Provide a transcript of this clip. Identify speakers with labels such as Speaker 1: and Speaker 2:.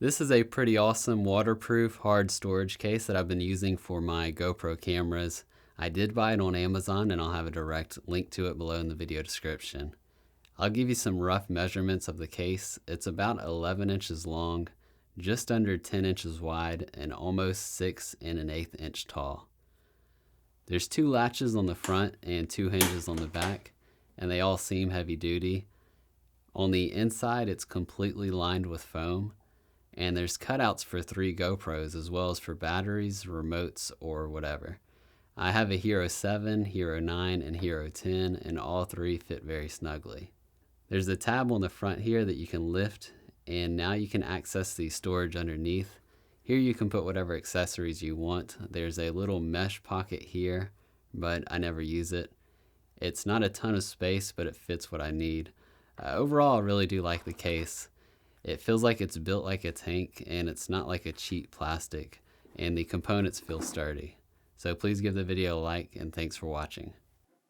Speaker 1: This is a pretty awesome waterproof hard storage case that I've been using for my GoPro cameras. I did buy it on Amazon and I'll have a direct link to it below in the video description. I'll give you some rough measurements of the case. It's about 11 inches long, just under 10 inches wide, and almost 6 1/8 inch tall. There's 2 latches on the front and 2 hinges on the back, and they all seem heavy duty. On the inside, it's completely lined with foam, and there's cutouts for 3 GoPros as well as for batteries, remotes, or whatever. I have a Hero 7, Hero 9, and Hero 10, and all 3 fit very snugly. There's a tab on the front here that you can lift, and now you can access the storage underneath. Here you can put whatever accessories you want. There's a little mesh pocket here, but I never use it. It's not a ton of space, but it fits what I need. Overall, I really do like the case. It feels like it's built like a tank, and it's not like a cheap plastic, and the components feel sturdy. So please give the video a like, and thanks for watching.